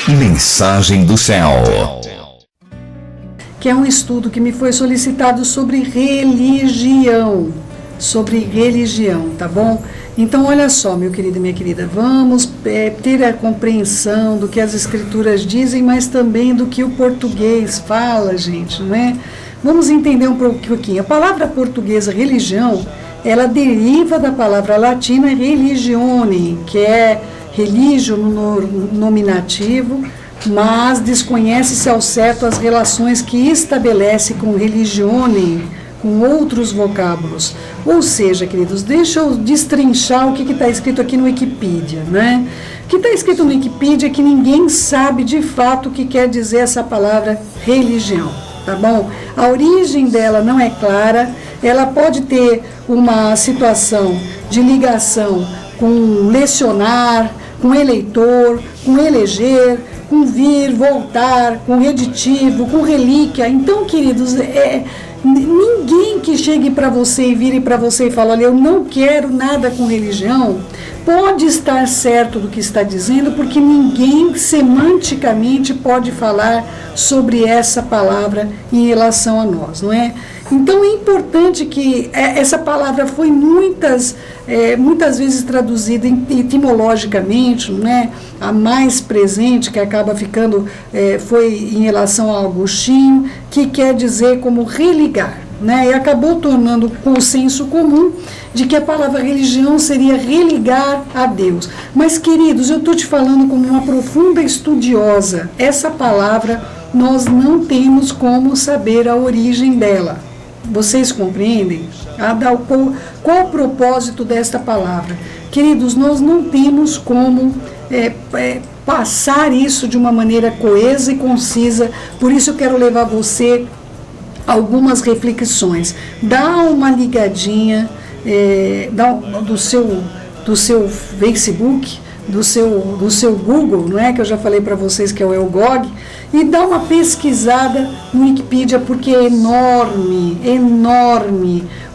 Mensagem do céu. Que é um estudo que me foi solicitado sobre religião. Sobre religião, tá bom? Então, olha só, meu querido e minha querida, vamos ter a compreensão do que as escrituras dizem, mas também do que o português fala, gente, não é? Vamos entender um pouquinho. A palavra portuguesa religião, ela deriva da palavra latina religione, que é religio no nominativo, mas desconhece-se ao certo as relações que estabelece com religione, com outros vocábulos. Ou seja, queridos, deixa eu destrinchar o que está escrito aqui no Wikipedia, né? O que está escrito no Wikipedia é que ninguém sabe de fato o que quer dizer essa palavra religião, tá bom? A origem dela não é clara, ela pode ter uma situação de ligação com lecionar, com eleitor, com eleger, com vir, voltar, com reditivo, com relíquia. Então, queridos, ninguém que chegue para você e vire para você e fale, olha, eu não quero nada com religião, pode estar certo do que está dizendo, porque ninguém semanticamente pode falar sobre essa palavra em relação a nós, não é? Então é importante que essa palavra foi muitas vezes traduzida etimologicamente, não é? A mais presente, que acaba ficando, foi em relação a Agostinho, que quer dizer como religar, né? E acabou tornando consenso comum de que a palavra religião seria religar a Deus. Mas, queridos, eu estou te falando como uma profunda estudiosa. Essa palavra, nós não temos como saber a origem dela. Vocês compreendem? Qual o propósito desta palavra? Queridos, nós não temos como passar isso de uma maneira coesa e concisa, por isso eu quero levar você a algumas reflexões. Dá uma ligadinha do seu Facebook, do seu Google, não é? Que eu já falei para vocês que é o ElGog, e dá uma pesquisada no Wikipedia, porque é enorme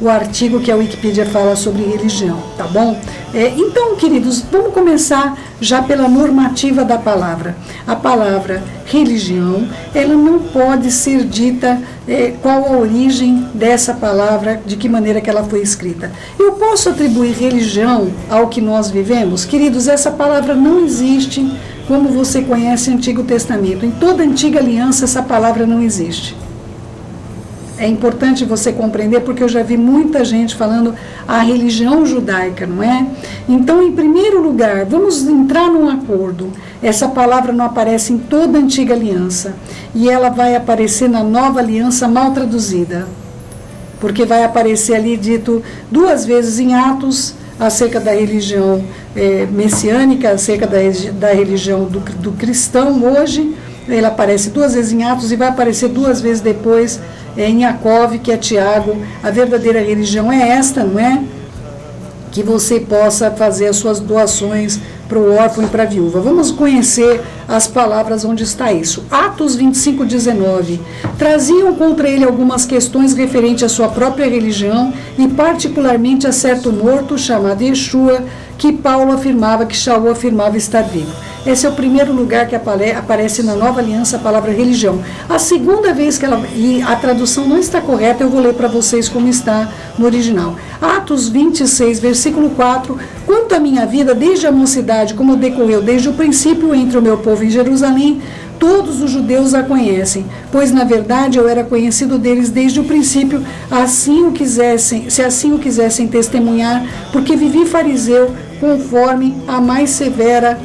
o artigo que a Wikipedia fala sobre religião, tá bom? Então, queridos, vamos começar já pela normativa da palavra. A palavra religião, ela não pode ser dita qual a origem dessa palavra, de que maneira que ela foi escrita. Eu posso atribuir religião ao que nós vivemos? Queridos, essa palavra não existe como você conhece o Antigo Testamento. Em toda a Antiga Aliança, essa palavra não existe. É importante você compreender, porque eu já vi muita gente falando a religião judaica, não é? Então, em primeiro lugar, vamos entrar num acordo. Essa palavra não aparece em toda a Antiga Aliança, e ela vai aparecer na Nova Aliança mal traduzida, porque vai aparecer ali dito 2 vezes em Atos, acerca da religião messiânica, acerca da religião do cristão hoje. Ele aparece 2 vezes em Atos e vai aparecer 2 vezes depois em Jacó, que é Tiago. A verdadeira religião é esta, não é? Que você possa fazer as suas doações para o órfão e para a viúva. Vamos conhecer as palavras onde está isso. Atos 25:19. Traziam contra ele algumas questões referentes à sua própria religião e particularmente a certo morto chamado Yeshua, que Paulo afirmava, que Shaul afirmava estar vivo. Esse é o primeiro lugar que aparece na Nova Aliança a palavra religião. A segunda vez que e a tradução não está correta, eu vou ler para vocês como está no original. Atos 26, versículo 4. Quanto à minha vida, desde a mocidade, como decorreu desde o princípio entre o meu povo em Jerusalém, todos os judeus a conhecem, pois na verdade eu era conhecido deles desde o princípio, se assim o quisessem testemunhar, porque vivi fariseu conforme a mais severa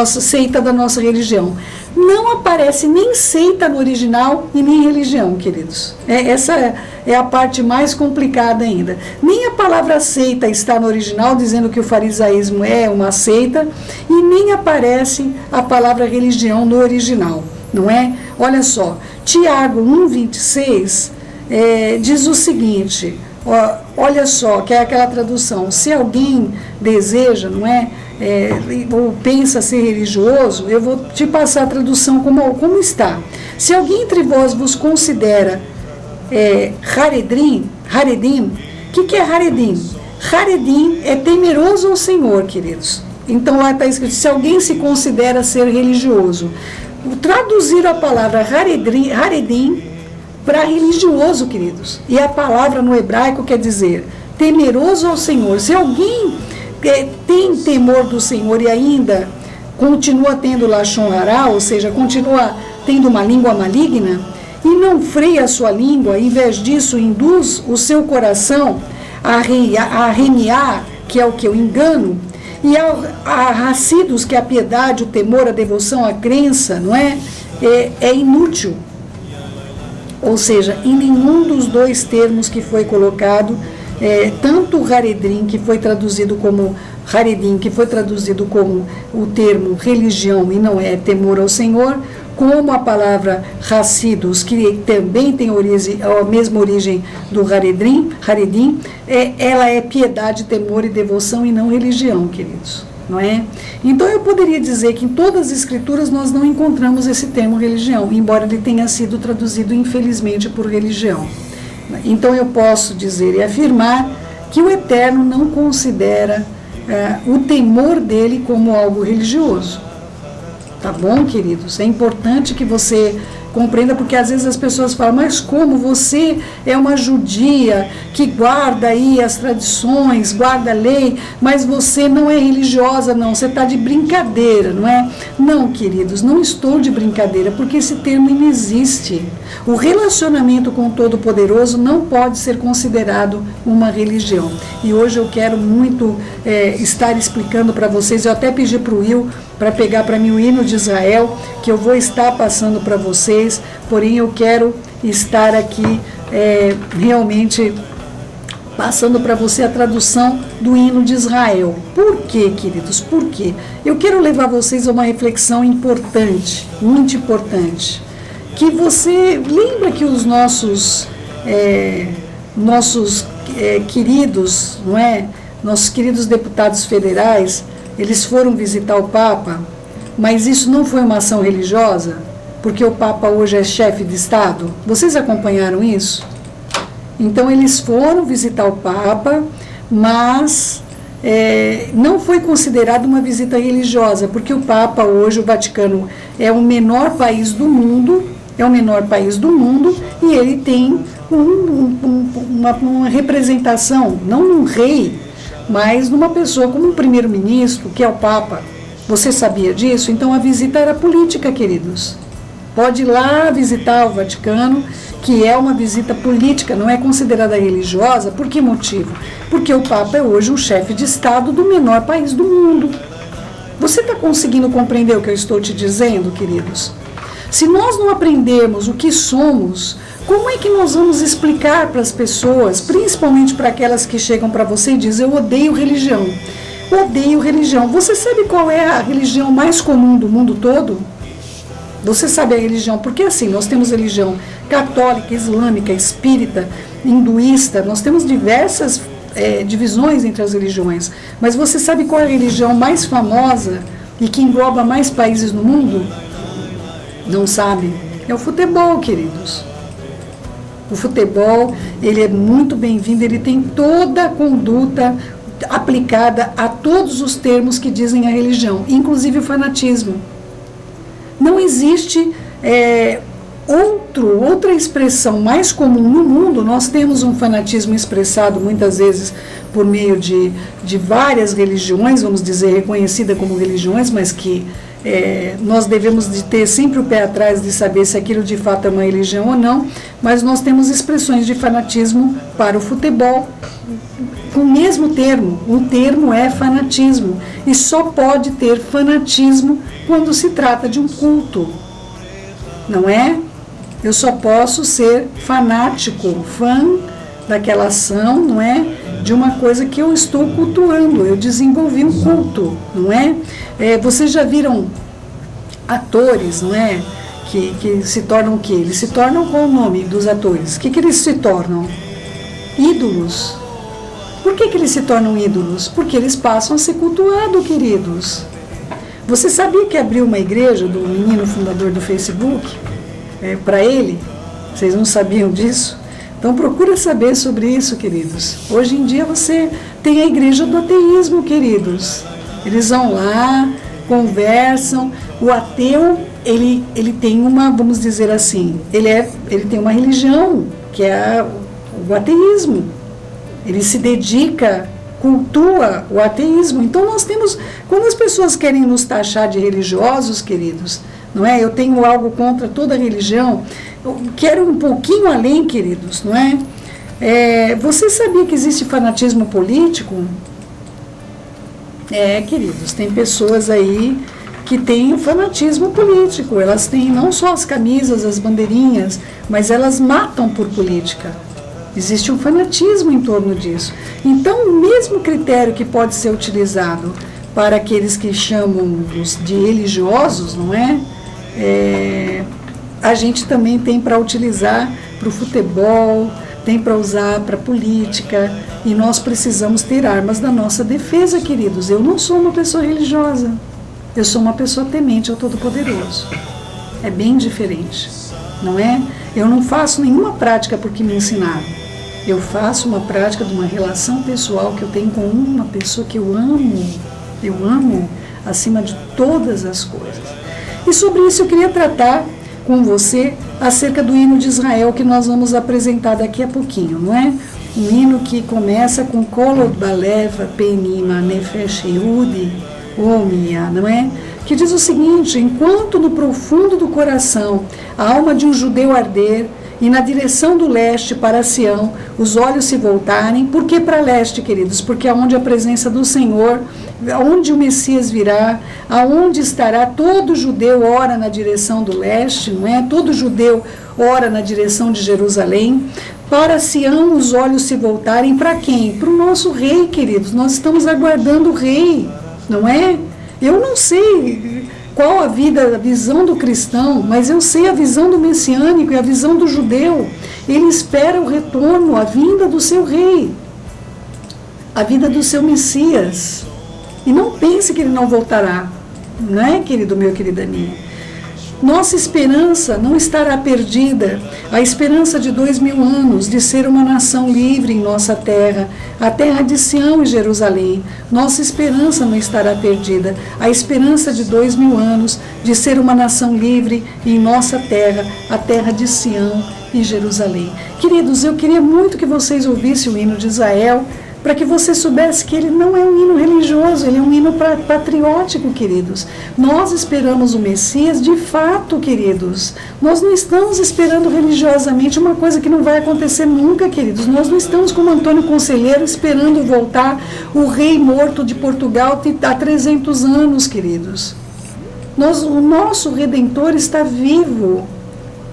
seita da nossa religião. Não aparece nem seita no original e nem religião, queridos. Essa é a parte mais complicada ainda. Nem a palavra seita está no original, dizendo que o farisaísmo é uma seita, e nem aparece a palavra religião no original, não é? Olha só, Tiago 1:26 diz o seguinte, olha só, que é aquela tradução: se alguém deseja, não é? Ou pensa ser religioso, eu vou te passar a tradução como está. Se alguém entre vós vos considera Haredim, o que é Haredim? Haredim é temeroso ao Senhor, queridos. Então lá está escrito, se alguém se considera ser religioso. Traduzir a palavra Haredim para religioso, queridos. E a palavra no hebraico quer dizer temeroso ao Senhor. Se alguém tem temor do Senhor e ainda continua tendo Lashon Hará, ou seja, continua tendo uma língua maligna, e não freia a sua língua, em vez disso induz o seu coração a remiar, que é o que? O engano, e a racidos, que é a piedade, o temor, a devoção, a crença, não é? É inútil. Ou seja, em nenhum dos dois termos que foi colocado, tanto o Haredim, que foi traduzido como Haredim, que foi traduzido como o termo religião e não é temor ao Senhor, como a palavra Hassidos, que também tem a mesma origem do Haredim, ela é piedade, temor e devoção e não religião, queridos, não é? Então eu poderia dizer que em todas as escrituras nós não encontramos esse termo religião, embora ele tenha sido traduzido infelizmente por religião. Então eu posso dizer e afirmar que o Eterno não considera o temor dele como algo religioso. Tá bom, queridos? É importante que você compreenda, porque às vezes as pessoas falam, mas como você é uma judia que guarda aí as tradições, guarda a lei, mas você não é religiosa, não, você está de brincadeira, não é? Não, queridos, não estou de brincadeira, porque esse termo não existe. O relacionamento com o Todo-Poderoso não pode ser considerado uma religião. E hoje eu quero muito estar explicando para vocês, eu até pedi para o Will para pegar para mim o hino de Israel, que eu vou estar passando para vocês, porém eu quero estar aqui realmente passando para você a tradução do hino de Israel. Por quê, queridos? Por quê? Eu quero levar vocês a uma reflexão importante, muito importante, que você lembra que os nossos queridos, não é? Nossos queridos deputados federais, eles foram visitar o Papa, mas isso não foi uma ação religiosa, porque o Papa hoje é chefe de Estado. Vocês acompanharam isso? Então eles foram visitar o Papa, mas não foi considerado uma visita religiosa, porque o Papa hoje, o Vaticano, é o menor país do mundo, e ele tem uma representação, não num rei, mas numa pessoa como um primeiro-ministro, que é o Papa. Você sabia disso? Então a visita era política, queridos. Pode ir lá visitar o Vaticano, que é uma visita política, não é considerada religiosa. Por que motivo? Porque o Papa é hoje o chefe de Estado do menor país do mundo. Você está conseguindo compreender o que eu estou te dizendo, queridos? Se nós não aprendermos o que somos, como é que nós vamos explicar para as pessoas, principalmente para aquelas que chegam para você e dizem, eu odeio religião. Odeio religião. Você sabe qual é a religião mais comum do mundo todo? Você sabe a religião? Porque assim, nós temos religião católica, islâmica, espírita, hinduísta, nós temos diversas divisões entre as religiões. Mas você sabe qual é a religião mais famosa e que engloba mais países no mundo? Não sabe? É o futebol, queridos. O futebol, ele é muito bem-vindo, ele tem toda a conduta aplicada a todos os termos que dizem a religião, inclusive o fanatismo. Não existe outra expressão mais comum no mundo. Nós temos um fanatismo expressado muitas vezes por meio de várias religiões, vamos dizer, reconhecidas como religiões, mas que nós devemos de ter sempre o pé atrás de saber se aquilo de fato é uma religião ou não, mas nós temos expressões de fanatismo para o futebol, com o mesmo termo. O termo é fanatismo, e só pode ter fanatismo quando se trata de um culto, não é? Eu só posso ser fanático, fã daquela ação, não é? De uma coisa que eu estou cultuando, eu desenvolvi um culto, não é? Vocês já viram atores, não é? Que se tornam o quê? Eles se tornam qual o nome dos atores? O que eles se tornam? Ídolos. Por que eles se tornam ídolos? Porque eles passam a ser cultuados, queridos. Você sabia que abriu uma igreja do menino fundador do Facebook? Para ele? Vocês não sabiam disso? Então procura saber sobre isso, queridos. Hoje em dia você tem a igreja do ateísmo, queridos. Eles vão lá, conversam. O ateu, ele tem uma, vamos dizer assim, ele tem uma religião, que é o ateísmo. Ele se dedica, cultua o ateísmo. Então nós temos, quando as pessoas querem nos taxar de religiosos, queridos, não é? Eu tenho algo contra toda religião, eu quero um pouquinho além, queridos, não é? Você sabia que existe fanatismo político? Queridos, tem pessoas aí que têm o fanatismo político. Elas têm não só as camisas, as bandeirinhas, mas elas matam por política. Existe um fanatismo em torno disso. Então, o mesmo critério que pode ser utilizado para aqueles que chamam-nos de religiosos, não é? A gente também tem para utilizar para o futebol, tem para usar para a política, e nós precisamos ter armas da nossa defesa, queridos. Eu não sou uma pessoa religiosa, eu sou uma pessoa temente ao Todo-Poderoso. É bem diferente, não é? Eu não faço nenhuma prática porque me ensinaram. Eu faço uma prática de uma relação pessoal que eu tenho com uma pessoa que eu amo acima de todas as coisas. E sobre isso eu queria tratar com você acerca do hino de Israel que nós vamos apresentar daqui a pouquinho, não é? Um hino que começa com Kolod Baleva Penima Nefesh Yehudi Omia, não é? Que diz o seguinte: enquanto no profundo do coração a alma de um judeu arder, e na direção do leste para Sião os olhos se voltarem. Por que para leste, queridos? Porque aonde a presença do Senhor, aonde o Messias virá, aonde estará, todo judeu ora na direção do leste, não é? Todo judeu ora na direção de Jerusalém. Para Sião os olhos se voltarem para quem? Para o nosso rei, queridos. Nós estamos aguardando o rei, não é? Eu não sei qual a visão do cristão, mas eu sei a visão do messiânico e a visão do judeu. Ele espera o retorno, a vinda do seu rei, a vinda do seu Messias. E não pense que ele não voltará, não é, querido meu, querida minha? Nossa esperança não estará perdida. A esperança de 2000 anos de ser uma nação livre em nossa terra, a terra de Sião e Jerusalém. Nossa esperança não estará perdida. A esperança de 2000 anos de ser uma nação livre em nossa terra, a terra de Sião e Jerusalém. Queridos, eu queria muito que vocês ouvissem o hino de Israel, para que você soubesse que ele não é um hino religioso, ele é um hino patriótico, queridos. Nós esperamos o Messias de fato, queridos. Nós não estamos esperando religiosamente uma coisa que não vai acontecer nunca, queridos. Nós não estamos como Antônio Conselheiro esperando voltar o rei morto de Portugal há 300 anos, queridos. O nosso Redentor está vivo,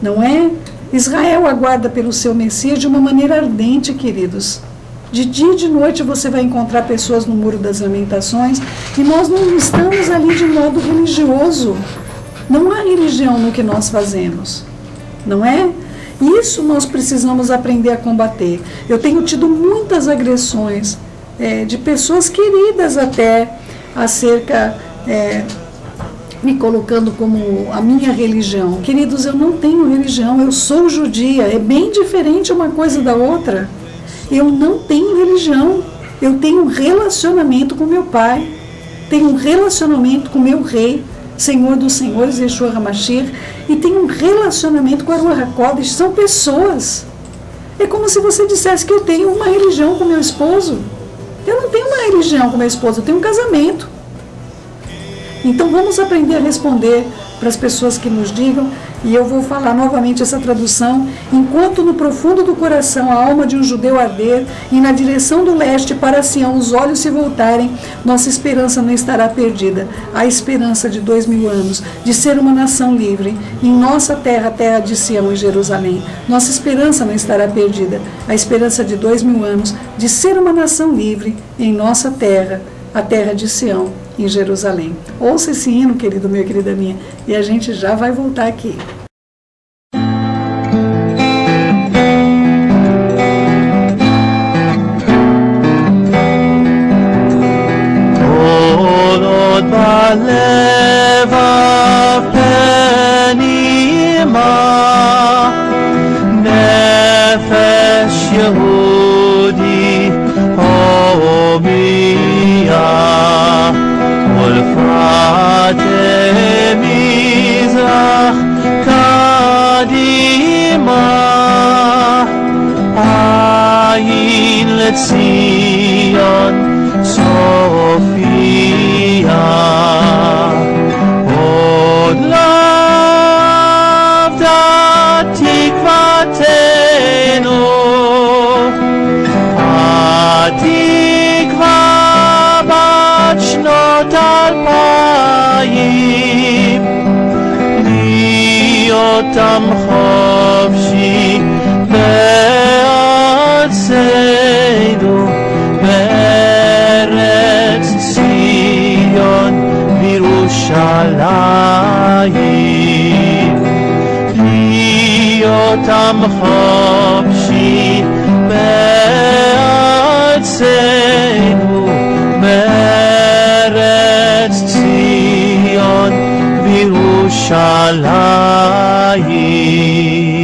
não é? Israel aguarda pelo seu Messias de uma maneira ardente, queridos. De dia e de noite você vai encontrar pessoas no Muro das Lamentações, e nós não estamos ali de modo religioso. Não há religião no que nós fazemos, não é? Isso nós precisamos aprender a combater. Eu tenho tido muitas agressões de pessoas queridas até acerca, me colocando como a minha religião. Queridos, eu não tenho religião, eu sou judia. É bem diferente uma coisa da outra. Eu não tenho religião, eu tenho um relacionamento com meu Pai, tenho um relacionamento com meu Rei, Senhor dos Senhores, Yeshua HaMashiach, e tenho um relacionamento com a Ruach HaKodesh. São pessoas. É como se você dissesse que eu tenho uma religião com meu esposo. Eu não tenho uma religião com meu esposo, eu tenho um casamento. Então vamos aprender a responder para as pessoas que nos digam, e eu vou falar novamente essa tradução: enquanto no profundo do coração a alma de um judeu arder, e na direção do leste para Sião os olhos se voltarem, nossa esperança não estará perdida. A esperança de 2000 anos de ser uma nação livre em nossa terra, terra de Sião e Jerusalém. Nossa esperança não estará perdida. A esperança de 2000 anos de ser uma nação livre em nossa terra, a terra de Sião em Jerusalém. Ouça esse hino, querido meu, querida minha, e a gente já vai voltar aqui. ציון צופיה. עוד לא אבדה תקוותנו, התקווה בת שנות 2000, להיות עם חופשי בארצנו, בארץ ציון וירושלים. להיות עם חופשי בארצנו, בארץ ציון וירושלים.